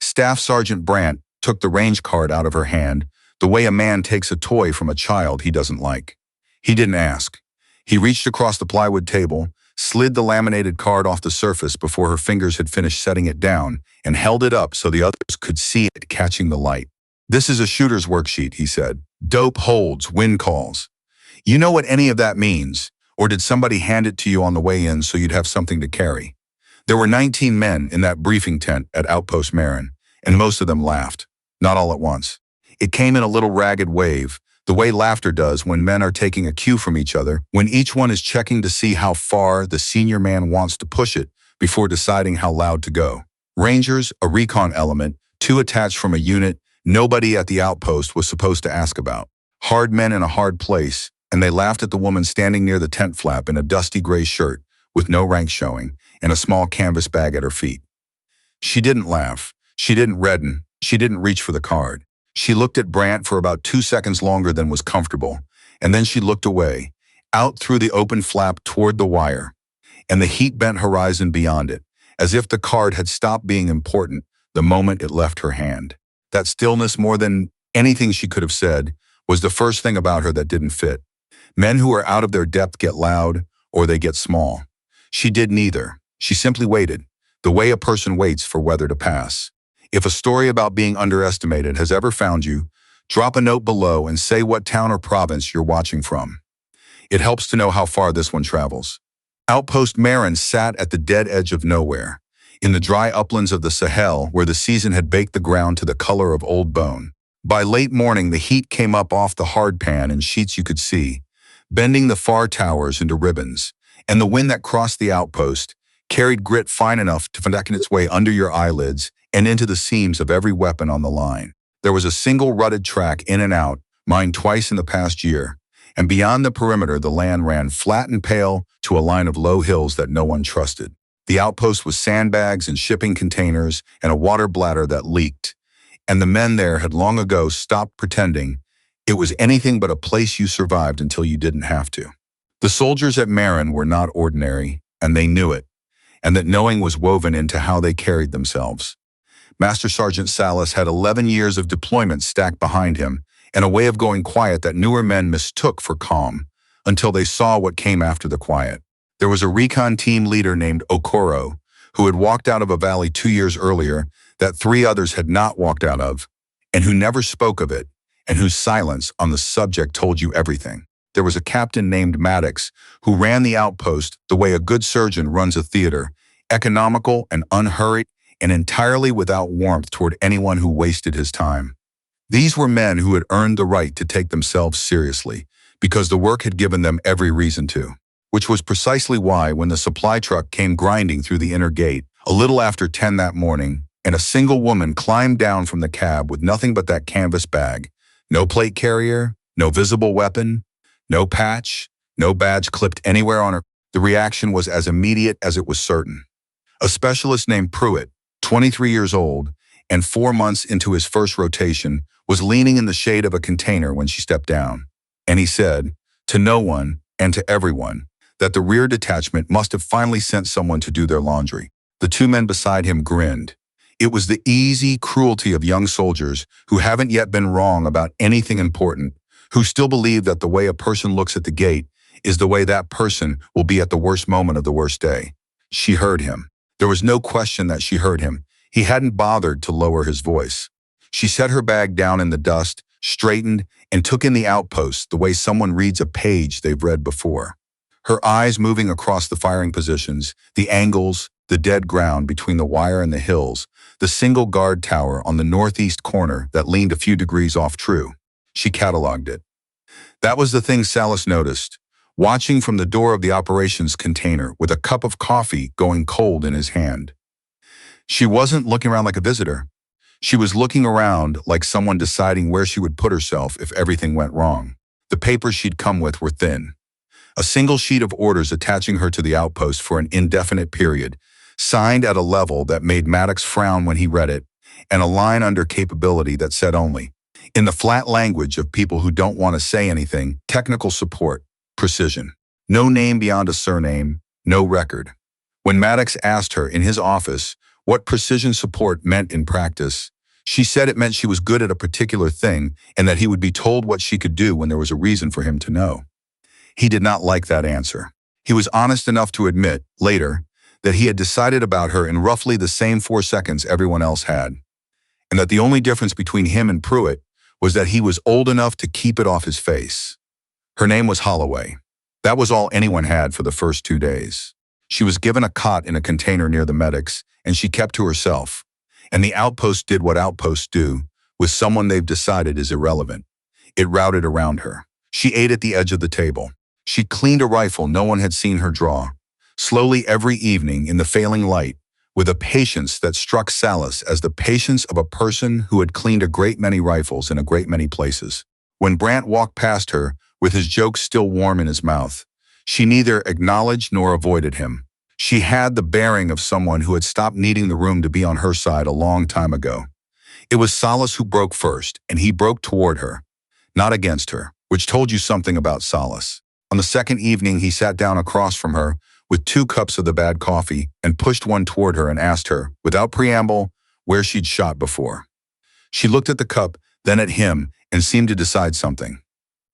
Staff Sergeant Brandt took the range card out of her hand, the way a man takes a toy from a child he doesn't like. He didn't ask. He reached across the plywood table, slid the laminated card off the surface before her fingers had finished setting it down, and held it up so the others could see it catching the light. "This is a shooter's worksheet," he said. "Dope holds, win calls. You know what any of that means? Or did somebody hand it to you on the way in so you'd have something to carry?" There were 19 men in that briefing tent at Outpost Marin, and most of them laughed. Not all at once. It came in a little ragged wave, the way laughter does when men are taking a cue from each other, when each one is checking to see how far the senior man wants to push it before deciding how loud to go. Rangers, a recon element, 2 attached from a unit nobody at the outpost was supposed to ask about. Hard men in a hard place, and they laughed at the woman standing near the tent flap in a dusty gray shirt, with no rank showing, and a small canvas bag at her feet. She didn't laugh. She didn't redden. She didn't reach for the card. She looked at Brandt for about 2 seconds longer than was comfortable, and then she looked away, out through the open flap toward the wire, and the heat-bent horizon beyond it, as if the card had stopped being important the moment it left her hand. That stillness, more than anything she could have said, was the first thing about her that didn't fit. Men who are out of their depth get loud, or they get small. She did neither. She simply waited, the way a person waits for weather to pass. If a story about being underestimated has ever found you, drop a note below and say what town or province you're watching from. It helps to know how far this one travels. Outpost Marin sat at the dead edge of nowhere, in the dry uplands of the Sahel where the season had baked the ground to the color of old bone. By late morning, the heat came up off the hardpan in sheets you could see, bending the far towers into ribbons, and the wind that crossed the outpost carried grit fine enough to find its way under your eyelids and into the seams of every weapon on the line. There was a single rutted track in and out, mined twice in the past year, and beyond the perimeter the land ran flat and pale to a line of low hills that no one trusted. The outpost was sandbags and shipping containers and a water bladder that leaked, and the men there had long ago stopped pretending it was anything but a place you survived until you didn't have to. The soldiers at Marin were not ordinary, and they knew it, and that knowing was woven into how they carried themselves. Master Sergeant Salas had 11 years of deployment stacked behind him, and a way of going quiet that newer men mistook for calm, until they saw what came after the quiet. There was a recon team leader named Okoro, who had walked out of a valley 2 years earlier that 3 others had not walked out of, and who never spoke of it, and whose silence on the subject told you everything. There was a captain named Maddox, who ran the outpost the way a good surgeon runs a theater, economical and unhurried, and entirely without warmth toward anyone who wasted his time. These were men who had earned the right to take themselves seriously, because the work had given them every reason to. Which was precisely why, when the supply truck came grinding through the inner gate, a little after 10 that morning, and a single woman climbed down from the cab with nothing but that canvas bag, no plate carrier, no visible weapon, no patch, no badge clipped anywhere on her, the reaction was as immediate as it was certain. A specialist named Pruitt, 23 years old, and 4 months into his first rotation, was leaning in the shade of a container when she stepped down. And he said, to no one and to everyone, that the rear detachment must have finally sent someone to do their laundry. The 2 men beside him grinned. It was the easy cruelty of young soldiers who haven't yet been wrong about anything important, who still believe that the way a person looks at the gate is the way that person will be at the worst moment of the worst day. She heard him. There was no question that she heard him. He hadn't bothered to lower his voice. She set her bag down in the dust, straightened, and took in the outpost the way someone reads a page they've read before. Her eyes moving across the firing positions, the angles, the dead ground between the wire and the hills, the single guard tower on the northeast corner that leaned a few degrees off true. She cataloged it. That was the thing Salas noticed, watching from the door of the operations container with a cup of coffee going cold in his hand. She wasn't looking around like a visitor. She was looking around like someone deciding where she would put herself if everything went wrong. The papers she'd come with were thin. A single sheet of orders attaching her to the outpost for an indefinite period, signed at a level that made Maddox frown when he read it, and a line under capability that said only, in the flat language of people who don't want to say anything, technical support, precision. No name beyond a surname, no record. When Maddox asked her in his office what precision support meant in practice. She said it meant she was good at a particular thing and that he would be told what she could do when there was a reason for him to know. He did not like that answer. He was honest enough to admit, later, that he had decided about her in roughly the same 4 seconds everyone else had, and that the only difference between him and Pruitt was that he was old enough to keep it off his face. Her name was Holloway. That was all anyone had for the first 2 days. She was given a cot in a container near the medics, and she kept to herself. And the Outpost did what outposts do, with someone they've decided is irrelevant. It routed around her. She ate at the edge of the table. She cleaned a rifle no one had seen her draw, slowly every evening in the failing light, with a patience that struck Salas as the patience of a person who had cleaned a great many rifles in a great many places. When Brant walked past her, with his joke still warm in his mouth, she neither acknowledged nor avoided him. She had the bearing of someone who had stopped needing the room to be on her side a long time ago. It was Salas who broke first, and he broke toward her, not against her, which told you something about Salas. On the second evening, he sat down across from her with 2 cups of the bad coffee and pushed one toward her and asked her, without preamble, where she'd shot before. She looked at the cup, then at him, and seemed to decide something.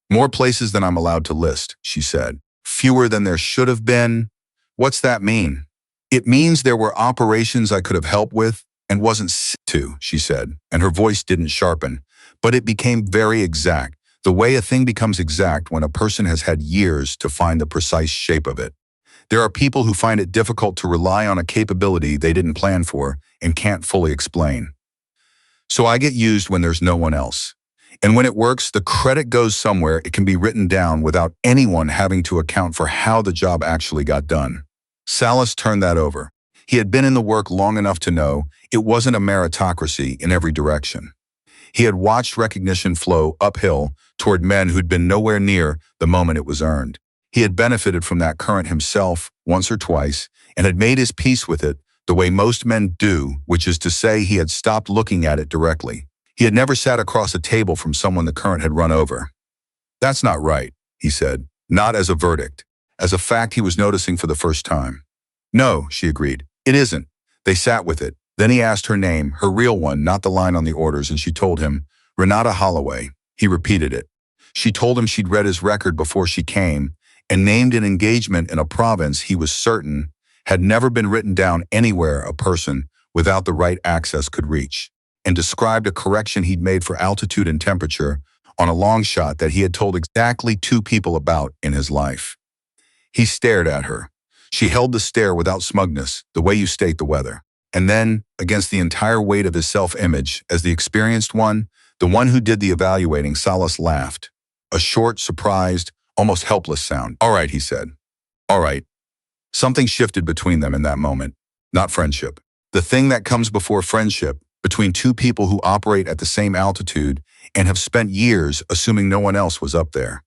"More places than I'm allowed to list," she said. "Fewer than there should have been." "What's that mean?" "It means there were operations I could have helped with and wasn't to," she said, and her voice didn't sharpen, but it became very exact, the way a thing becomes exact when a person has had years to find the precise shape of it. There are people who find it difficult to rely on a capability they didn't plan for and can't fully explain. So I get used when there's no one else. And when it works, the credit goes somewhere it can be written down without anyone having to account for how the job actually got done. Salas turned that over. He had been in the work long enough to know it wasn't a meritocracy in every direction. He had watched recognition flow uphill toward men who'd been nowhere near the moment it was earned. He had benefited from that current himself once or twice and had made his peace with it the way most men do, which is to say he had stopped looking at it directly. He had never sat across a table from someone the current had run over. "That's not right," he said, not as a verdict, as a fact he was noticing for the first time. "No," she agreed, "it isn't." They sat with it. Then he asked her name, her real one, not the line on the orders, and she told him, "Renata Holloway." He repeated it. She told him she'd read his record before she came and named an engagement in a province he was certain had never been written down anywhere a person without the right access could reach, and described a correction he'd made for altitude and temperature on a long shot that he had told exactly 2 people about in his life. He stared at her. She held the stare without smugness, the way you state the weather. And then, against the entire weight of his self-image, as the experienced one, the one who did the evaluating, Salas laughed. A short, surprised, almost helpless sound. "All right," he said. "All right." Something shifted between them in that moment. Not friendship. The thing that comes before friendship, between 2 people who operate at the same altitude and have spent years assuming no one else was up there.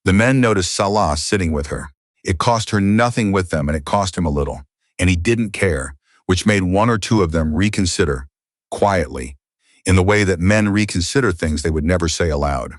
The men noticed Salas sitting with her. It cost her nothing with them, and it cost him a little. And he didn't care, which made 1 or 2 of them reconsider, quietly, in the way that men reconsider things they would never say aloud.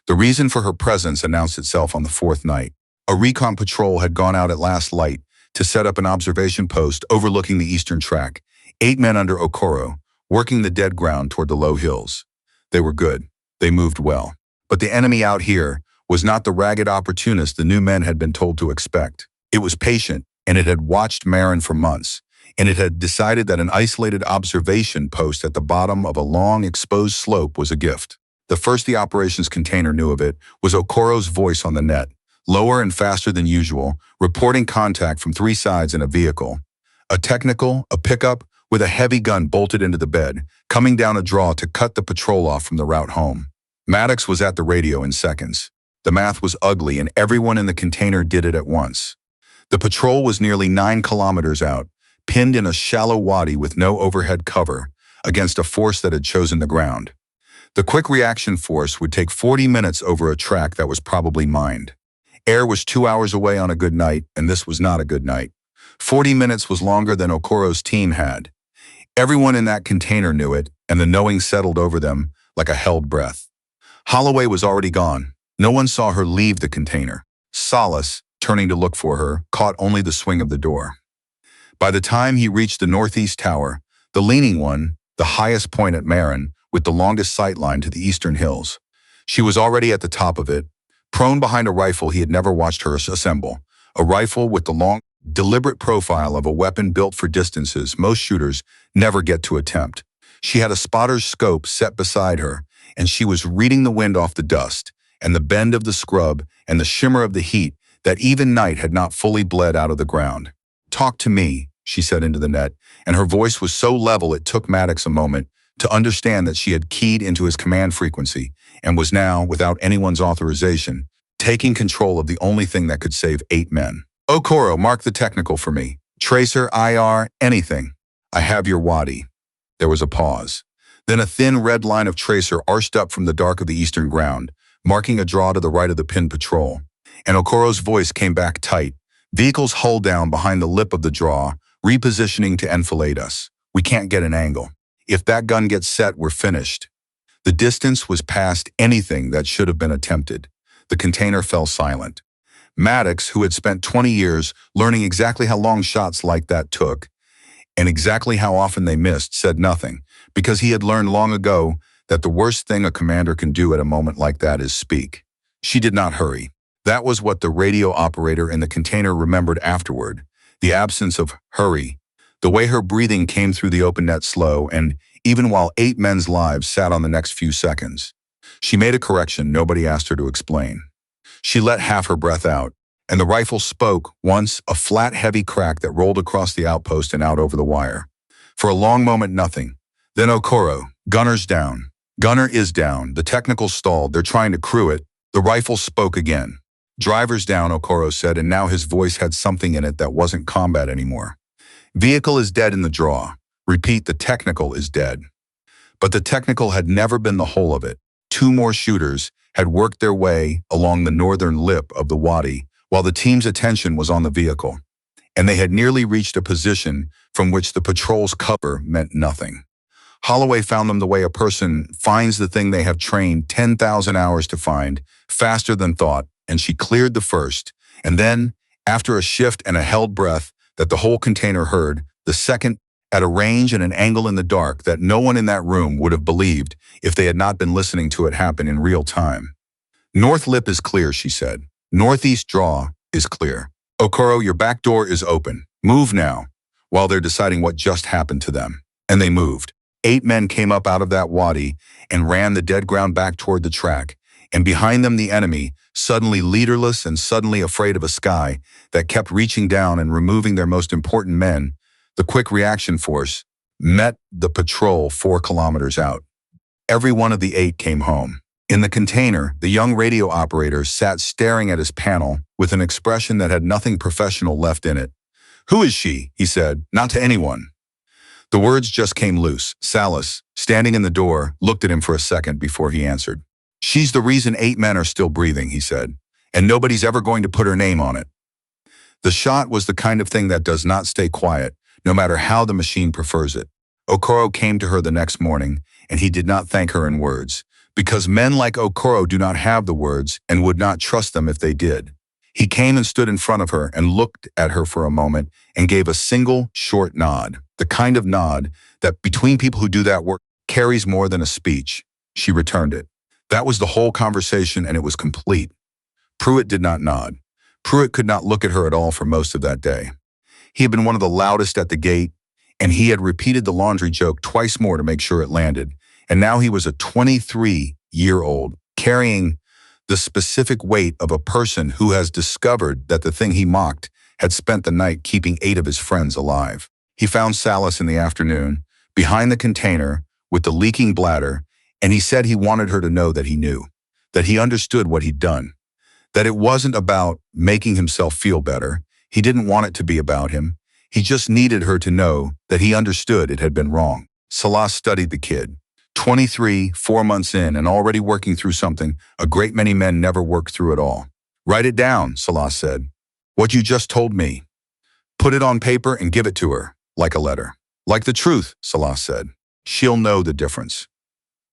The reason for her presence announced itself on the 4th night. A recon patrol had gone out at last light to set up an observation post overlooking the eastern track. 8 men under Okoro, working the dead ground toward the low hills. They were good. They moved well. But the enemy out here was not the ragged opportunist the new men had been told to expect. It was patient, and it had watched Marin for months, and it had decided that an isolated observation post at the bottom of a long, exposed slope was a gift. The first the operations container knew of it was Okoro's voice on the net, lower and faster than usual, reporting contact from 3 sides in a vehicle. A technical, a pickup, with a heavy gun bolted into the bed, coming down a draw to cut the patrol off from the route home. Maddox was at the radio in seconds. The math was ugly, and everyone in the container did it at once. The patrol was nearly 9 kilometers out, pinned in a shallow wadi with no overhead cover, against a force that had chosen the ground. The quick reaction force would take 40 minutes over a track that was probably mined. Air was 2 hours away on a good night, and this was not a good night. 40 minutes was longer than Okoro's team had. Everyone in that container knew it, and the knowing settled over them like a held breath. Holloway was already gone. No one saw her leave the container. Salas, turning to look for her, caught only the swing of the door. By the time he reached the northeast tower, the leaning one, the highest point at Marin, with the longest sight line to the eastern hills, she was already at the top of it, prone behind a rifle he had never watched her assemble, a rifle with the long, deliberate profile of a weapon built for distances most shooters never get to attempt. She had a spotter's scope set beside her, and she was reading the wind off the dust, and the bend of the scrub, and the shimmer of the heat that even night had not fully bled out of the ground. "Talk to me," she said into the net, and her voice was so level it took Maddox a moment to understand that she had keyed into his command frequency and was now, without anyone's authorization, taking control of the only thing that could save 8 men. "Okoro, mark the technical for me. Tracer, IR, anything. I have your wadi." There was a pause. Then a thin red line of tracer arched up from the dark of the eastern ground, marking a draw to the right of the pinned patrol. And Okoro's voice came back tight. "Vehicles hull down behind the lip of the draw, repositioning to enfilade us. We can't get an angle. If that gun gets set, we're finished." The distance was past anything that should have been attempted. The container fell silent. Maddox, who had spent 20 years learning exactly how long shots like that took, and exactly how often they missed, said nothing, because he had learned long ago that the worst thing a commander can do at a moment like that is speak. She did not hurry. That was what the radio operator in the container remembered afterward, the absence of hurry, the way her breathing came through the open net slow, and even while 8 men's lives sat on the next few seconds. She made a correction nobody asked her to explain. She let half her breath out, and the rifle spoke once, a flat, heavy crack that rolled across the outpost and out over the wire. For a long moment, nothing. Then Okoro, "Gunner's down." "Gunner is down." The technical stalled. "They're trying to crew it." The rifle spoke again. "Driver's down," Okoro said, and now his voice had something in it that wasn't combat anymore. "Vehicle is dead in the draw." Repeat, the technical is dead. But the technical had never been the whole of it. 2 more shooters had worked their way along the northern lip of the wadi, while the team's attention was on the vehicle, and they had nearly reached a position from which the patrol's cover meant nothing. Holloway found them the way a person finds the thing they have trained 10,000 hours to find, faster than thought, and she cleared the first, and then, after a shift and a held breath that the whole container heard, the second, at a range and an angle in the dark that no one in that room would have believed if they had not been listening to it happen in real time. "North lip is clear," she said. "Northeast draw is clear. Okoro, your back door is open. Move now," while they're deciding what just happened to them. And they moved. 8 men came up out of that wadi and ran the dead ground back toward the track, and behind them the enemy, suddenly leaderless and suddenly afraid of a sky that kept reaching down and removing their most important men, the quick reaction force, met the patrol 4 kilometers out. Every one of the 8 came home. In the container, the young radio operator sat staring at his panel with an expression that had nothing professional left in it. "Who is she?" he said. "Not to anyone." The words just came loose. Salas, standing in the door, looked at him for a second before he answered. "She's the reason 8 men are still breathing," he said, "and nobody's ever going to put her name on it." The shot was the kind of thing that does not stay quiet, no matter how the machine prefers it. Okoro came to her the next morning, and he did not thank her in words, because men like Okoro do not have the words and would not trust them if they did. He came and stood in front of her and looked at her for a moment and gave a single, short nod, the kind of nod that, between people who do that work, carries more than a speech. She returned it. That was the whole conversation, and it was complete. Pruitt did not nod. Pruitt could not look at her at all for most of that day. He had been one of the loudest at the gate, and he had repeated the laundry joke twice more to make sure it landed. And now he was a 23-year-old, carrying the specific weight of a person who has discovered that the thing he mocked had spent the night keeping 8 of his friends alive. He found Salas in the afternoon, behind the container, with the leaking bladder, and he said he wanted her to know that he knew, that he understood what he'd done, that it wasn't about making himself feel better. He didn't want it to be about him. He just needed her to know that he understood it had been wrong. Salas studied the kid. 23, 4 months in, and already working through something a great many men never work through at all. "Write it down," Salas said. "What you just told me. Put it on paper and give it to her, like a letter." "Like the truth," Salas said. "She'll know the difference."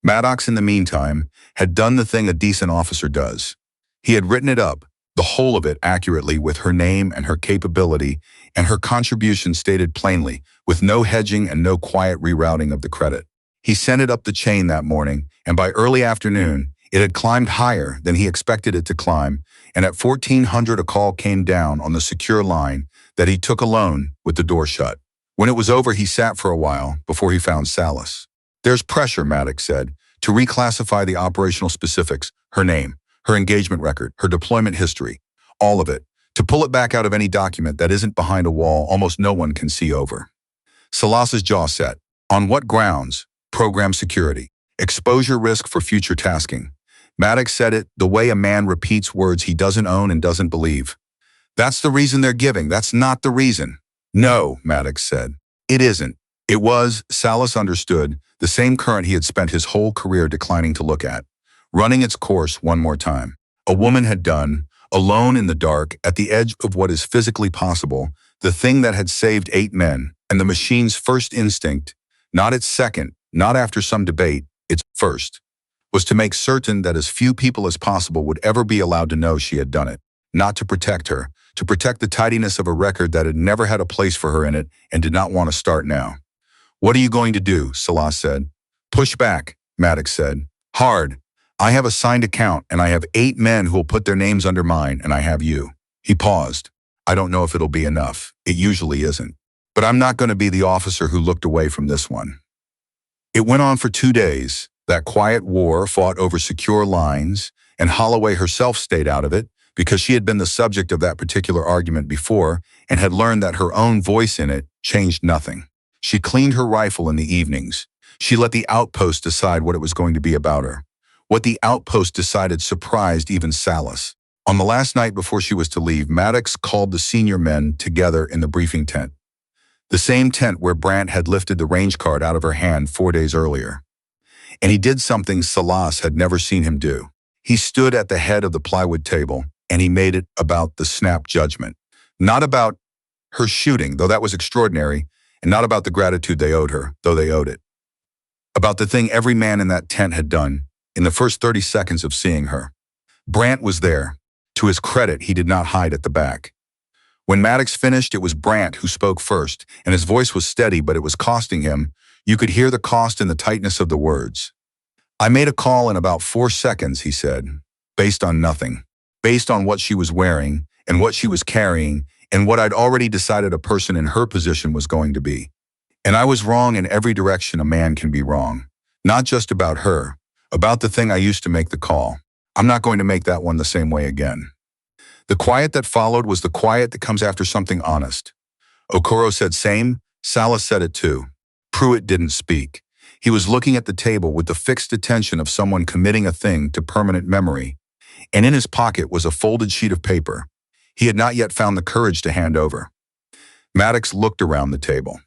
Maddox, in the meantime, had done the thing a decent officer does. He had written it up, the whole of it accurately, with her name and her capability and her contribution stated plainly, with no hedging and no quiet rerouting of the credit. He sent it up the chain that morning, and by early afternoon, it had climbed higher than he expected it to climb, and at 1400 a call came down on the secure line that he took alone with the door shut. When it was over, he sat for a while before he found Salas. "There's pressure," Maddox said, "to reclassify the operational specifics, her name, her engagement record, her deployment history, all of it, to pull it back out of any document that isn't behind a wall almost no one can see over." Salas's jaw set. "On what grounds?" "Program security. Exposure risk for future tasking." Maddox said it the way a man repeats words he doesn't own and doesn't believe. "That's the reason they're giving. That's not the reason." "No," Maddox said. "It isn't." It was, Salas understood, the same current he had spent his whole career declining to look at, running its course one more time. A woman had done, alone in the dark, at the edge of what is physically possible, the thing that had saved 8 men, and the machine's first instinct, not its second, not after some debate, its first, was to make certain that as few people as possible would ever be allowed to know she had done it, not to protect her, to protect the tidiness of a record that had never had a place for her in it and did not want to start now. "What are you going to do?" Salas said. "Push back," Maddox said. "Hard. I have a signed account, and I have 8 men who will put their names under mine, and I have you." He paused. "I don't know if it'll be enough. It usually isn't. But I'm not going to be the officer who looked away from this one." It went on for 2 days, that quiet war fought over secure lines, and Holloway herself stayed out of it because she had been the subject of that particular argument before and had learned that her own voice in it changed nothing. She cleaned her rifle in the evenings. She let the Outpost decide what it was going to be about her. What the Outpost decided surprised even Salas. On the last night before she was to leave, Maddox called the senior men together in the briefing tent. The same tent where Brandt had lifted the range card out of her hand 4 days earlier. And he did something Salas had never seen him do. He stood at the head of the plywood table, and he made it about the snap judgment. Not about her shooting, though that was extraordinary, and not about the gratitude they owed her, though they owed it. About the thing every man in that tent had done in the first 30 seconds of seeing her. Brandt was there. To his credit, he did not hide at the back. When Maddox finished, it was Brandt who spoke first, and his voice was steady, but it was costing him. You could hear the cost in the tightness of the words. "I made a call in about 4 seconds, he said, based on nothing. Based on what she was wearing, and what she was carrying, and what I'd already decided a person in her position was going to be. And I was wrong in every direction a man can be wrong. Not just about her, about the thing I used to make the call. I'm not going to make that one the same way again." The quiet that followed was the quiet that comes after something honest. Okoro said same, Salas said it too. Pruitt didn't speak. He was looking at the table with the fixed attention of someone committing a thing to permanent memory, and in his pocket was a folded sheet of paper. He had not yet found the courage to hand over. Maddox looked around the table.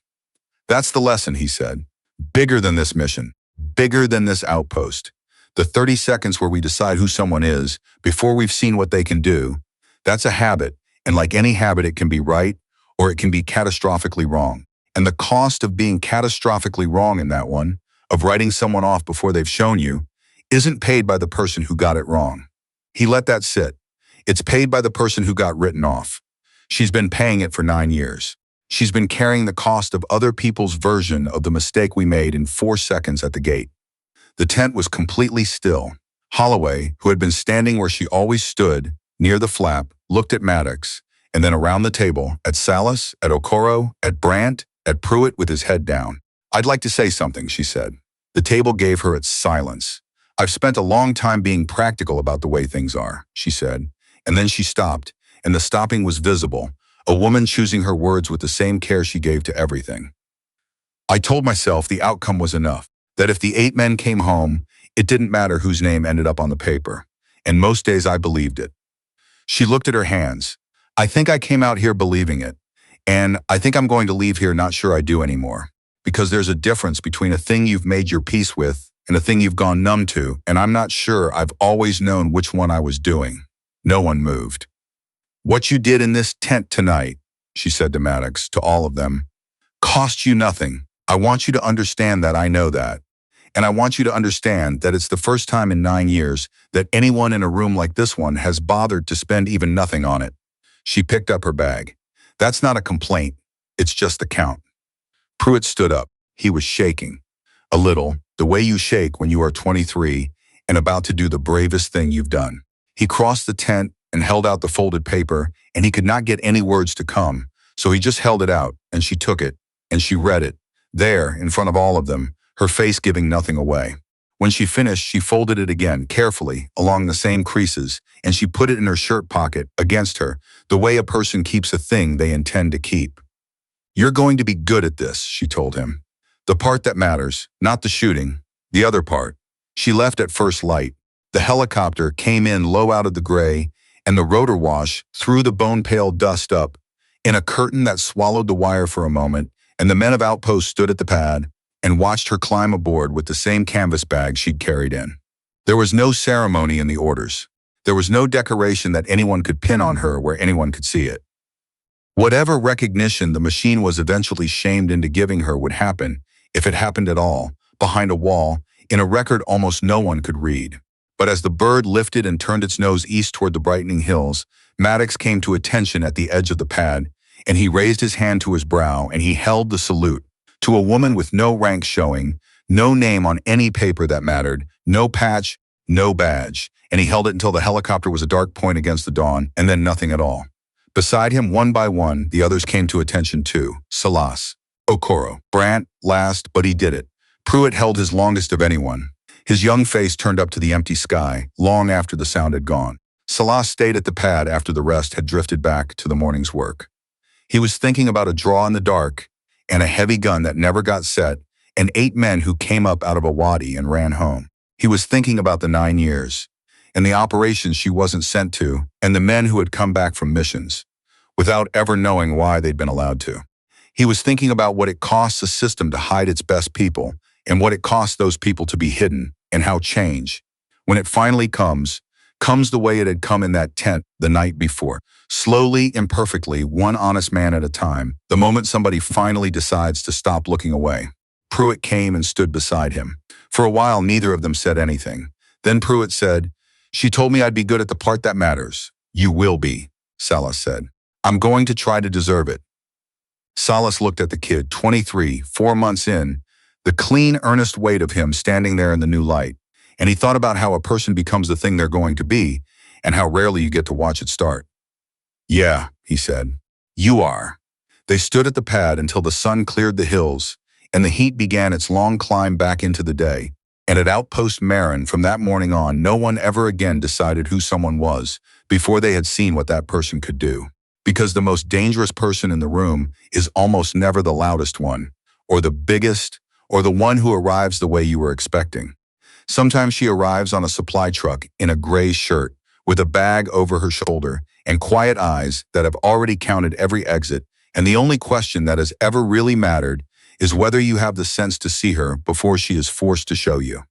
"That's the lesson," he said. "Bigger than this mission. Bigger than this outpost. The 30 seconds where we decide who someone is, before we've seen what they can do, that's a habit, and like any habit, it can be right, or it can be catastrophically wrong. And the cost of being catastrophically wrong in that one, of writing someone off before they've shown you, isn't paid by the person who got it wrong." He let that sit. "It's paid by the person who got written off. She's been paying it for 9 years. She's been carrying the cost of other people's version of the mistake we made in 4 seconds at the gate." The tent was completely still. Holloway, who had been standing where she always stood, near the flap, looked at Maddox, and then around the table, at Salas, at Okoro, at Brandt, at Pruitt with his head down. "I'd like to say something," she said. The table gave her its silence. "I've spent a long time being practical about the way things are," she said, and then she stopped, and the stopping was visible, a woman choosing her words with the same care she gave to everything. "I told myself the outcome was enough, that if the 8 men came home, it didn't matter whose name ended up on the paper, and most days I believed it." She looked at her hands. "I think I came out here believing it, and I think I'm going to leave here not sure I do anymore, because there's a difference between a thing you've made your peace with and a thing you've gone numb to, and I'm not sure I've always known which one I was doing." No one moved. "What you did in this tent tonight," she said to Maddox, to all of them, "cost you nothing. I want you to understand that. I know that. And I want you to understand that it's the first time in 9 years that anyone in a room like this one has bothered to spend even nothing on it." She picked up her bag. That's not a complaint. It's just the count. Pruitt stood up. He was shaking. A little, the way you shake when you are 23 and about to do the bravest thing you've done. He crossed the tent and held out the folded paper, and he could not get any words to come, so he just held it out, and she took it, and she read it, there, in front of all of them, her face giving nothing away. When she finished, she folded it again, carefully, along the same creases, and she put it in her shirt pocket, against her, the way a person keeps a thing they intend to keep. "You're going to be good at this," she told him. "The part that matters, not the shooting, the other part." She left at first light. The helicopter came in low out of the gray, and the rotor wash threw the bone-pale dust up in a curtain that swallowed the wire for a moment, and the men of Outpost stood at the pad and watched her climb aboard with the same canvas bag she'd carried in. There was no ceremony in the orders. There was no decoration that anyone could pin on her where anyone could see it. Whatever recognition the machine was eventually shamed into giving her would happen, if it happened at all, behind a wall, in a record almost no one could read. But as the bird lifted and turned its nose east toward the brightening hills, Maddox came to attention at the edge of the pad, and he raised his hand to his brow and he held the salute to a woman with no rank showing, no name on any paper that mattered, no patch, no badge, and he held it until the helicopter was a dark point against the dawn, and then nothing at all. Beside him, one by one, the others came to attention too. Salas, Okoro, Brant, last, but he did it. Pruitt held his longest of anyone. His young face turned up to the empty sky, long after the sound had gone. Salas stayed at the pad after the rest had drifted back to the morning's work. He was thinking about a draw in the dark, and a heavy gun that never got set, and 8 men who came up out of a wadi and ran home. He was thinking about the 9 years, and the operations she wasn't sent to, and the men who had come back from missions, without ever knowing why they'd been allowed to. He was thinking about what it costs a system to hide its best people, and what it costs those people to be hidden, and how change, when it finally comes the way it had come in that tent the night before. Slowly, imperfectly, one honest man at a time, the moment somebody finally decides to stop looking away. Pruitt came and stood beside him. For a while, neither of them said anything. Then Pruitt said, "She told me I'd be good at the part that matters." "You will be," Salas said. "I'm going to try to deserve it." Salas looked at the kid, 23, 4 months in, the clean, earnest weight of him standing there in the new light, and he thought about how a person becomes the thing they're going to be, and how rarely you get to watch it start. "Yeah," he said. "You are." They stood at the pad until the sun cleared the hills, and the heat began its long climb back into the day. And at Outpost Marin, from that morning on, no one ever again decided who someone was before they had seen what that person could do. Because the most dangerous person in the room is almost never the loudest one, or the biggest, or the one who arrives the way you were expecting. Sometimes she arrives on a supply truck in a gray shirt, with a bag over her shoulder, and quiet eyes that have already counted every exit, and the only question that has ever really mattered is whether you have the sense to see her before she is forced to show you.